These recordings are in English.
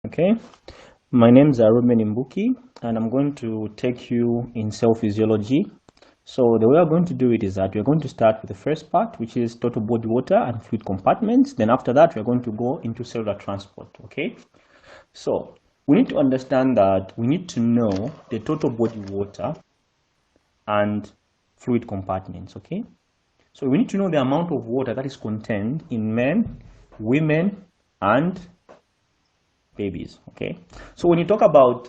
Okay, my name is Ruben Imbuki, and I'm going to take you in cell physiology. So the way we're going to do it is that we're going to start with the first part, which is total body water and fluid compartments. Then after that, we're going to go into cellular transport. Okay, so we need to understand that we need to know the total body water and fluid compartments. Okay, so we need to know the amount of water that is contained in men, women, and babies. Okay, so when you talk about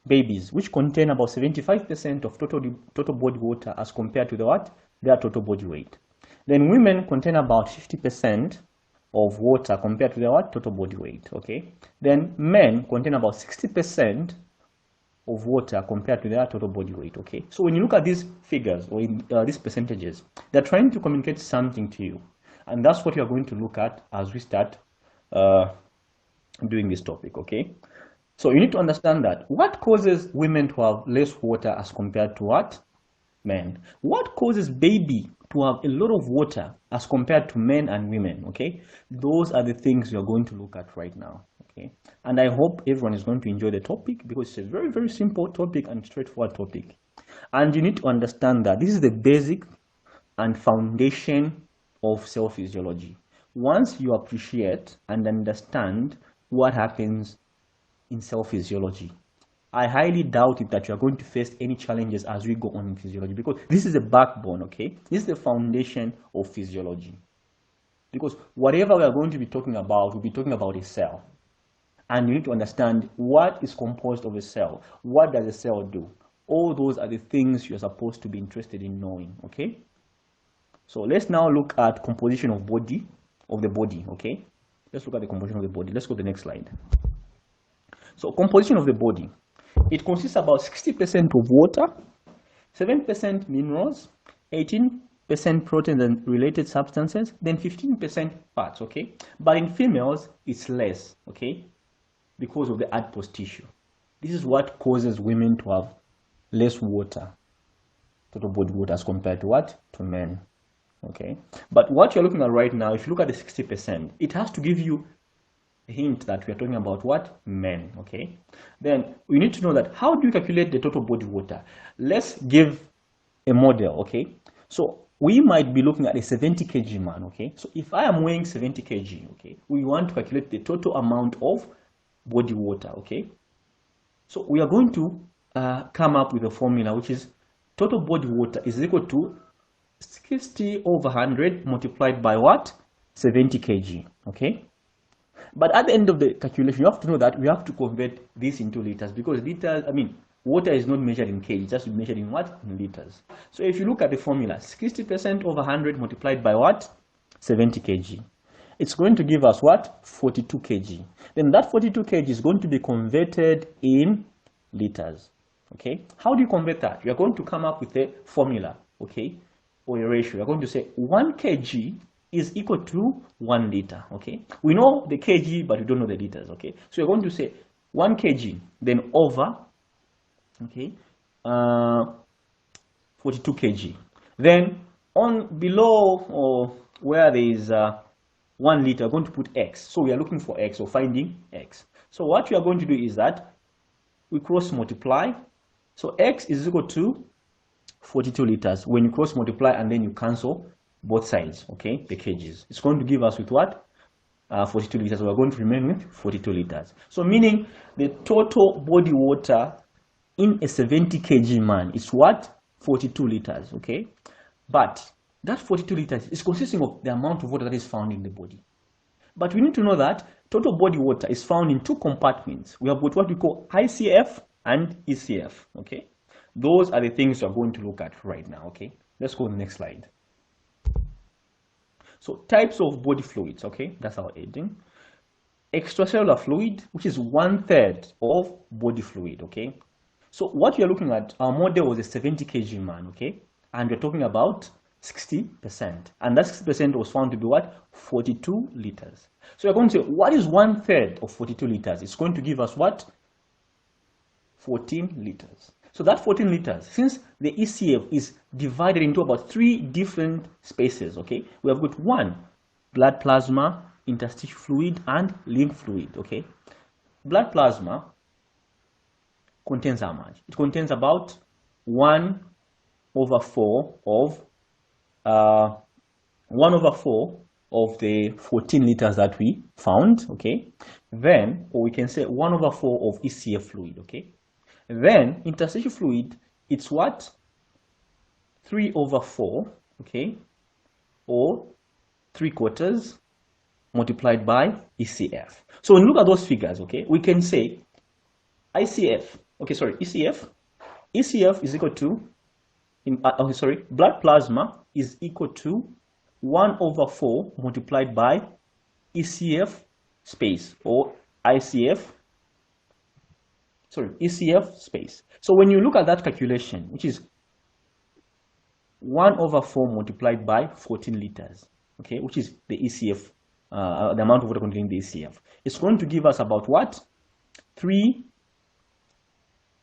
babies, which contain about 75% of total body water as compared to their total body weight, then women contain about 50% of water compared to their total body weight. Okay, then men contain about 60% of water compared to their total body weight. Okay, so when you look at these figures or these percentages, they're trying to communicate something to you, and that's what you're going to look at as we start doing this topic. Okay, so you need to understand that what causes women to have less water as compared to men? What causes baby to have a lot of water as compared to men and women? Okay, those are the things you're going to look at right now. Okay, and I hope everyone is going to enjoy the topic because it's a very, very simple topic and straightforward topic. And you need to understand that this is the basic and foundation of cell physiology. Once you appreciate and understand what happens in cell physiology, I highly doubt it that you are going to face any challenges as we go on in physiology, because this is the backbone. Okay, this is the foundation of physiology, because whatever we are going to be talking about, we'll be talking about a cell, and you need to understand what is composed of a cell. What does a cell do? All those are the things you're supposed to be interested in knowing. Okay, so let's now look at composition of the body. Okay, let's look at the composition of the body. Let's go to the next slide. So composition of the body, it consists about 60% of water, 7% minerals, 18% proteins and related substances, then 15% fats. Okay, but in females it's less. Okay, because of the adipose tissue. This is what causes women to have less water, total body water, as compared to men. Okay, but what you're looking at right now, if you look at the 60%, it has to give you a hint that we are talking about men. Okay, then we need to know that how do you calculate the total body water? Let's give a model. Okay, so we might be looking at a 70 kg man. Okay, so if I am weighing 70 kg, okay, we want to calculate the total amount of body water. Okay, so we are going to come up with a formula, which is total body water is equal to 60 over 100 multiplied by 70 kg. Okay, but at the end of the calculation, you have to know that we have to convert this into liters, because water is not measured in kg, it's just measured in in liters. So if you look at the formula, 60% over 100 multiplied by 70 kg, it's going to give us 42 kg. Then that 42 kg is going to be converted in liters. Okay, how do you convert that? You are going to come up with a formula, okay, or a ratio. You're going to say 1 kg is equal to 1 liter. Okay, we know the kg, but we don't know the liters. Okay, so you're going to say 1 kg then over, okay, 42 kg. Then on below, or where there is 1 liter, we're going to put x. So we are looking for x, or finding x. So what we are going to do is that we cross multiply. So x is equal to 42 liters. When you cross multiply and then you cancel both sides, okay, the kgs, it's going to give us with 42 liters. We're going to remain with 42 liters. So meaning the total body water in a 70 kg man is 42 liters. Okay, but that 42 liters is consisting of the amount of water that is found in the body. But we need to know that total body water is found in 2 compartments. We have got what we call ICF and ECF. Okay, those are the things we're going to look at right now. Okay, let's go to the next slide. So types of body fluids. Okay, that's our heading. Extracellular fluid, which is 1/3 of body fluid. Okay, so what you're looking at, our model was a 70 kg man. Okay, and we're talking about 60%, and that 60% was found to be 42 liters. So you're going to say, what is 1/3 of 42 liters? It's going to give us 14 liters. So that 14 liters, since the ECF is divided into about 3 different spaces, okay, we have got 1, blood plasma, interstitial fluid, and lymph fluid. Okay, blood plasma contains how much? It contains about 1/4 of 1/4 of the 14 liters that we found, okay? Then, or we can say 1/4 of ECF fluid, okay? Then interstitial fluid, it's what? 3/4, okay? Or 3/4 multiplied by ECF. So when you look at those figures, okay, we can say ECF is equal to, blood plasma is equal to 1/4 multiplied by ECF space, or ECF space. So when you look at that calculation, which is 1/4 multiplied by 14 liters, okay, which is the ECF, the amount of water containing the ECF, it's going to give us about what? 3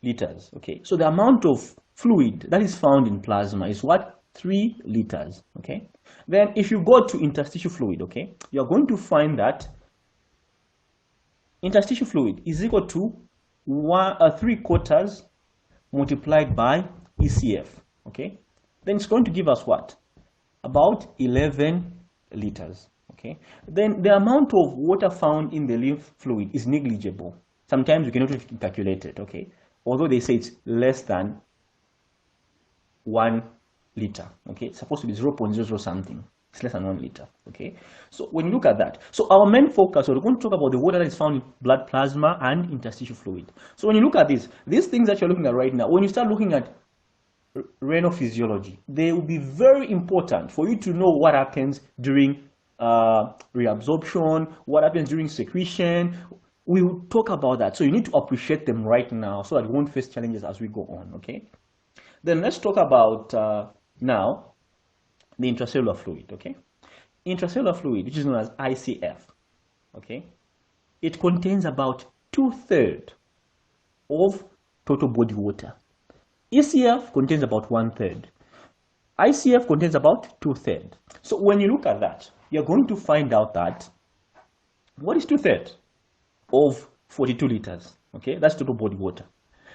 liters, okay? So the amount of fluid that is found in plasma is what? 3 liters, okay? Then if you go to interstitial fluid, okay, you're going to find that interstitial fluid is equal to 3/4 multiplied by ECF, okay? Then it's going to give us what? About 11 liters, okay? Then the amount of water found in the lymph fluid is negligible. Sometimes you cannot even calculate it, okay? Although they say it's less than 1 liter, okay? It's supposed to be 0.00 something. It's less than 1 liter, okay? So when you look at that, so our main focus, we're going to talk about the water that is found in blood plasma and interstitial fluid. So when you look at this, these things that you're looking at right now, when you start looking at renal physiology, they will be very important for you to know what happens during reabsorption, what happens during secretion. We will talk about that. So you need to appreciate them right now so that we won't face challenges as we go on, okay? Then let's talk about now the intracellular fluid, okay? Intracellular fluid, which is known as ICF, okay? It contains about 2/3 of total body water. ECF contains about 1/3. ICF contains about 2/3. So when you look at that, you're going to find out that what is 2/3 of 42 liters? Okay, that's total body water.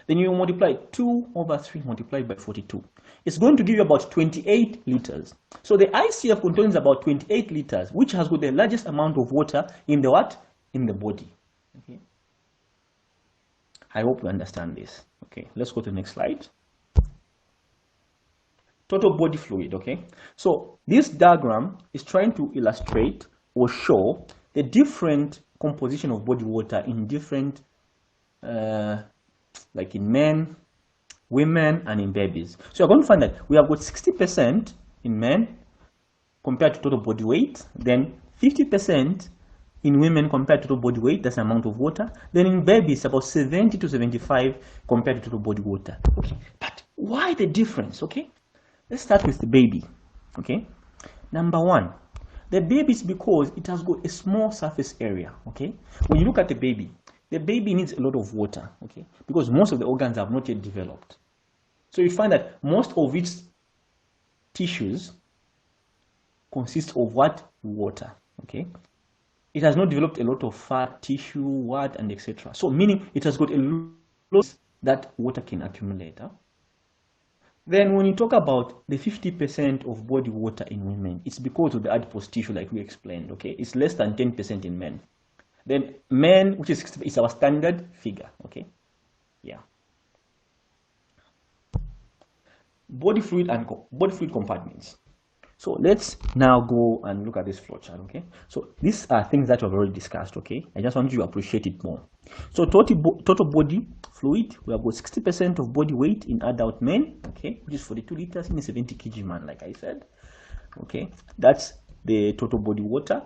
Then you multiply 2/3 multiplied by 42. It's going to give you about 28 liters. So the ICF contains about 28 liters, which has got the largest amount of water in the what? In the body. Okay. I hope you understand this. Okay, let's go to the next slide. Total body fluid, okay? So this diagram is trying to illustrate or show the different composition of body water in different, like in men, women, and in babies. So you're going to find that we have got 60% in men compared to total body weight, then 50% in women compared to total body weight, that's the amount of water. Then in babies, about 70 to 75 compared to total body water. Okay, but why the difference, okay? Let's start with the baby, okay? Number one, the baby is because it has got a small surface area, okay? When you look at the baby needs a lot of water, okay? Because most of the organs have not yet developed. So you find that most of its tissues consist of what? Water, okay? It has not developed a lot of fat, tissue, what, and etc. So meaning it has got a lot that water can accumulate, huh? Then when you talk about the 50% of body water in women, it's because of the adipose tissue like we explained, okay? It's less than 10% in men. Then men, which is our standard figure, okay? Yeah. Body fluid and body fluid compartments. So let's now go and look at this flowchart, okay? So these are things that we've already discussed, okay? I just want you to appreciate it more. So total body fluid, we have got 60% of body weight in adult men, okay? Which is 42 liters in a 70 kg man, like I said, okay? That's the total body water.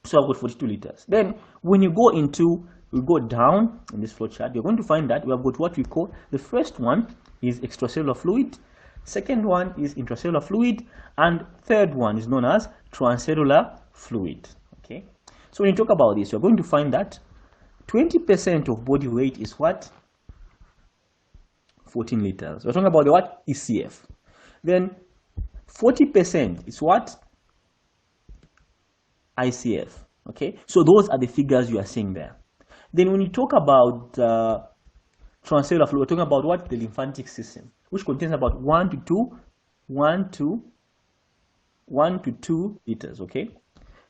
So I've got 42 liters. Then when you go down in this flowchart, you're going to find that we have got what we call, the first one is extracellular fluid, second one is intracellular fluid, and third one is known as transcellular fluid, okay? So when you talk about this, you're going to find that 20% of body weight is what? 14 liters. We're talking about the what? ECF. Then 40% is what? ICF, okay? So those are the figures you are seeing there. Then when you talk about transcellular fluid, we're talking about what? The lymphatic system, which contains about 1 to 2 liters, okay?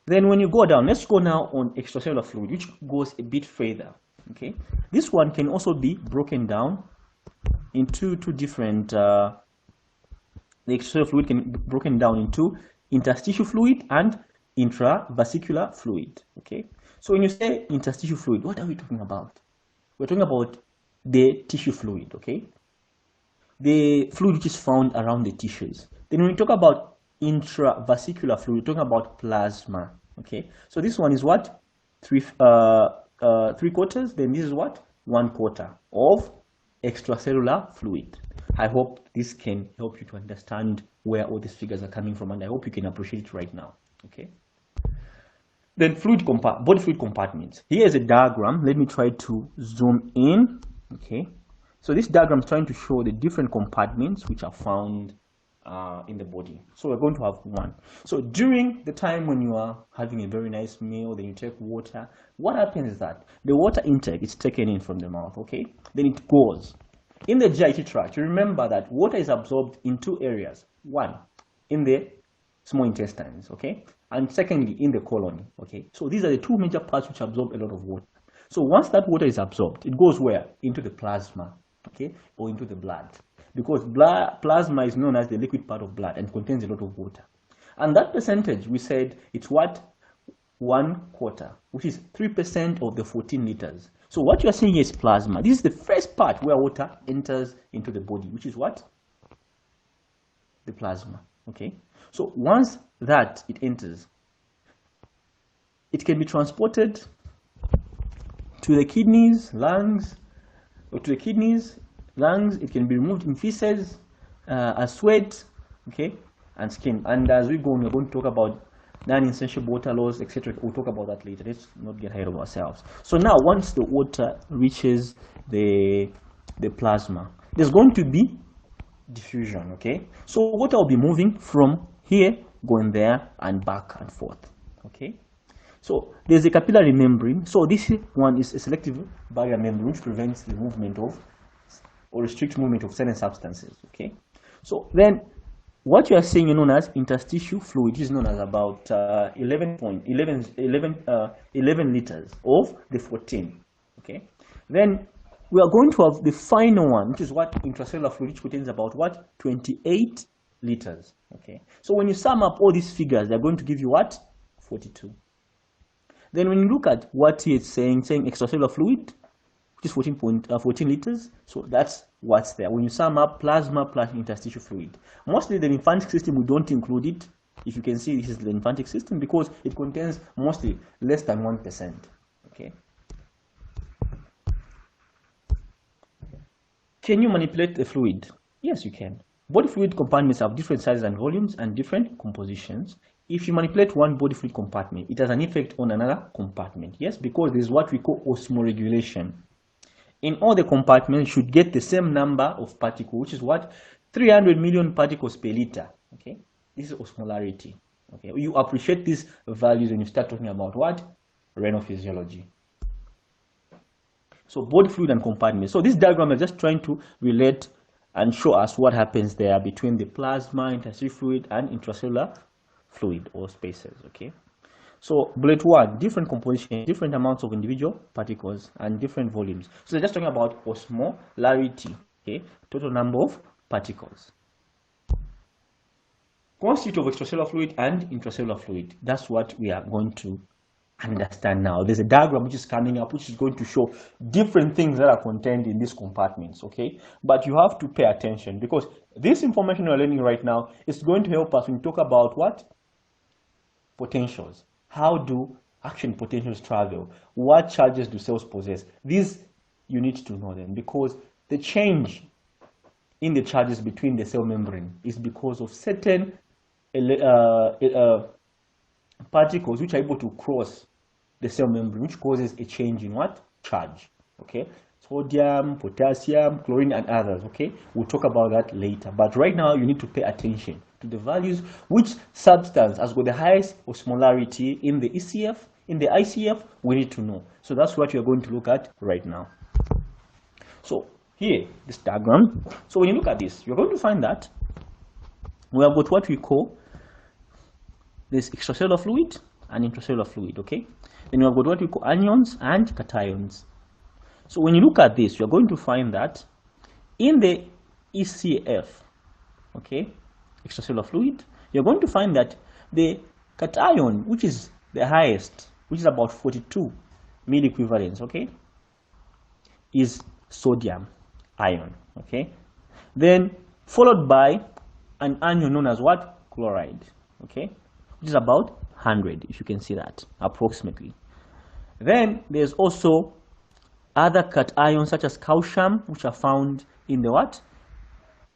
Then when you go down, let's go now on extracellular fluid, which goes a bit further, okay? This one can also be broken down into two different, the extracellular fluid can be broken down into interstitial fluid and intravascular fluid, okay? So when you say interstitial fluid, what are we talking about? We're talking about the tissue fluid, okay? The fluid which is found around the tissues. Then when we talk about intravascular fluid, we're talking about plasma, okay? So this one is what? 3/4. Then this is what? 1/4 of extracellular fluid. I hope this can help you to understand where all these figures are coming from, and I hope you can appreciate it right now, okay? Then body fluid compartments. Here is a diagram. Let me try to zoom in, okay? So this diagram is trying to show the different compartments which are found in the body. So we're going to have one. So during the time when you are having a very nice meal, then you take water, what happens is that the water intake is taken in from the mouth, okay? Then it goes in the GIT tract. You remember that water is absorbed in two areas. One, in the small intestines, okay? And secondly, in the colon, okay? So these are the two major parts which absorb a lot of water. So once that water is absorbed, it goes where? Into the plasma, okay? Or into the blood. Because plasma is known as the liquid part of blood and contains a lot of water. And that percentage, we said, it's what? 1/4, which is 3% of the 14 liters. So what you are seeing here is plasma. This is the first part where water enters into the body, which is what? The plasma, okay? So once that it enters, it can be transported to the kidneys, lungs, or to the kidneys, lungs. It can be removed in feces, as sweat, okay, and skin. And as we go on, we're going to talk about non-essential water loss, etc. We'll talk about that later. Let's not get ahead of ourselves. So now, once the water reaches the plasma, there's going to be diffusion, okay? So water will be moving from here, going there, and back and forth, okay? So there's a capillary membrane. So this one is a selective barrier membrane which prevents the movement of, or restricts movement of certain substances, okay? So then what you are seeing is known as interstitial fluid, is known as about 11 liters of the 14, okay? Then we are going to have the final one, which is what? Intracellular fluid, which contains about what? 28 liters, okay? So when you sum up all these figures, they're going to give you what? 42. Then when you look at what he is saying extracellular fluid, which is 14 liters, so that's what's there. When you sum up plasma plus interstitial fluid, mostly the lymphatic system, we don't include it. If you can see, this is the lymphatic system because it contains mostly less than 1%, okay? Can you manipulate the fluid? Yes, you can. Body fluid compartments have different sizes and volumes and different compositions. If you manipulate one body fluid compartment, it has an effect on another compartment. Yes, because this is what we call osmoregulation. In all the compartments should get the same number of particles, which is what? 300 million particles per liter. Okay, this is osmolarity. Okay, you appreciate these values when you start talking about what? Renal physiology. So body fluid and compartment. So this diagram is just trying to relate and show us what happens there between the plasma, interstitial fluid, and intracellular fluid or spaces. Okay. So bullet one, different composition, different amounts of individual particles, and different volumes. So they're just talking about osmolarity. Okay, total number of particles. Constitute of extracellular fluid and intracellular fluid. That's what we are going to understand now. There's a diagram which is coming up which is going to show different things that are contained in these compartments, okay? But you have to pay attention because this information you're learning right now is going to help us when we talk about what? Potentials. How do action potentials travel? What charges do cells possess? These you need to know them because the change in the charges between the cell membrane is because of certain particles which are able to cross the cell membrane, which causes a change in what? Charge. Okay, sodium, potassium, chlorine, and others. Okay, we'll talk about that later, but right now you need to pay attention to the values. Which substance has got the highest osmolarity in the ECF, In the ICF, we need to know. So that's what we are going to look at right now. So here, this diagram. So when you look at this, you're going to find that we have got what we call this extracellular fluid and intracellular fluid, okay? Then we have got what we call anions and cations. So when you look at this, you're going to find that in the ECF, okay, extracellular fluid, you're going to find that the cation, which is the highest, which is about 42 milliequivalents, okay, is sodium ion, okay? Then followed by an anion known as what? Chloride, okay, which is about 100, if you can see that, approximately. Then there's also other cations such as calcium, which are found in the what?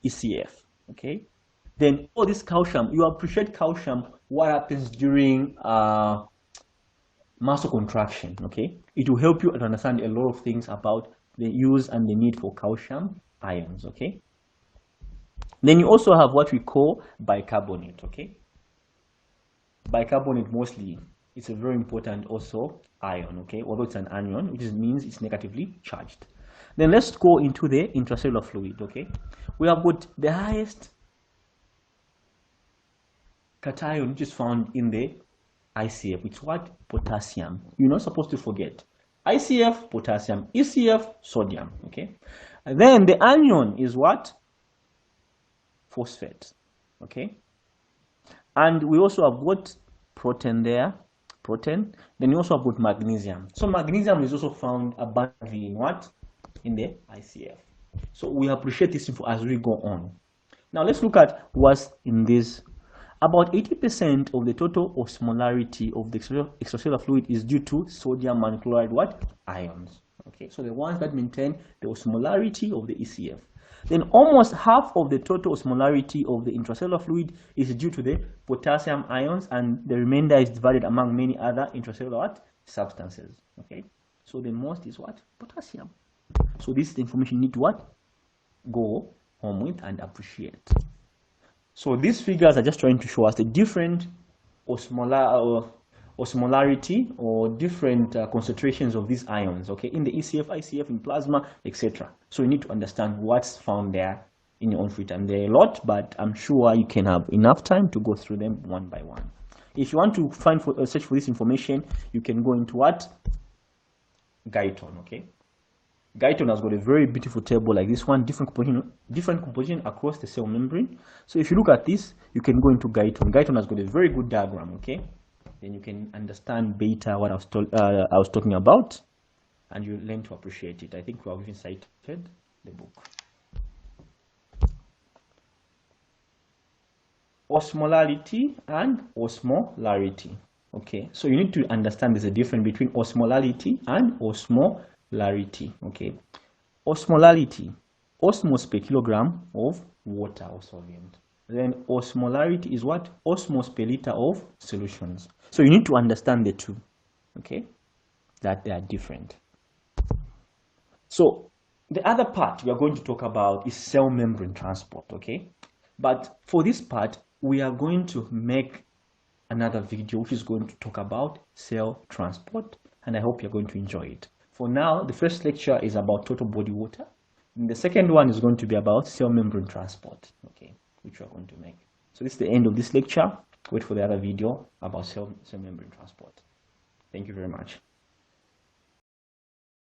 ECF, okay? Then all this calcium, you appreciate calcium, what happens during muscle contraction, okay? It will help you to understand a lot of things about the use and the need for calcium ions, okay? Then you also have what we call bicarbonate, okay? Bicarbonate mostly, it's a very important also ion, okay? Although it's an anion, which means it's negatively charged. Then let's go into the intracellular fluid, okay? We have got the highest cation, which is found in the ICF. It's what? Potassium. You're not supposed to forget. ICF, potassium. ECF, sodium, okay? And then the anion is what? Phosphate, okay? And we also have got protein there, protein. Then you also have got magnesium. So magnesium is also found abundantly in what? In the ICF. So we appreciate this info as we go on. Now let's look at what's in this. About 80% of the total osmolarity of the extracellular fluid is due to sodium and chloride what? Ions. Okay, so the ones that maintain the osmolarity of the ECF. Then almost half of the total osmolarity of the intracellular fluid is due to the potassium ions, and the remainder is divided among many other intracellular what? Substances. Okay, so the most is what? Potassium. So this is the information you need to what? Go home with and appreciate. So these figures are just trying to show us the different osmolarity or different concentrations of these ions, okay, in the ECF, ICF, in plasma, etc. So you need to understand what's found there in your own free time. There are a lot, but I'm sure you can have enough time to go through them one by one. If you want to search for this information, you can go into what? Guyton, okay? Guyton has got a very beautiful table like this one, different composition across the cell membrane. So if you look at this, you can go into Guyton. Guyton has got a very good diagram, okay? Then you can understand better what I was talking about, and you learn to appreciate it. I think we have even cited the book. Osmolality and osmolarity. Okay, so you need to understand there's a difference between osmolality and osmolarity. Okay, osmolality, osmos per kilogram of water or solvent. Then osmolarity is what? Osmos per liter of solutions. So you need to understand the two, okay, that they are different. So the other part we are going to talk about is cell membrane transport, okay? But for this part, we are going to make another video which is going to talk about cell transport, and I hope you're going to enjoy it. For now, the first lecture is about total body water, and the second one is going to be about cell membrane transport, okay, which we are going to make. So this is the end of this lecture. Wait for the other video about cell membrane transport. Thank you very much.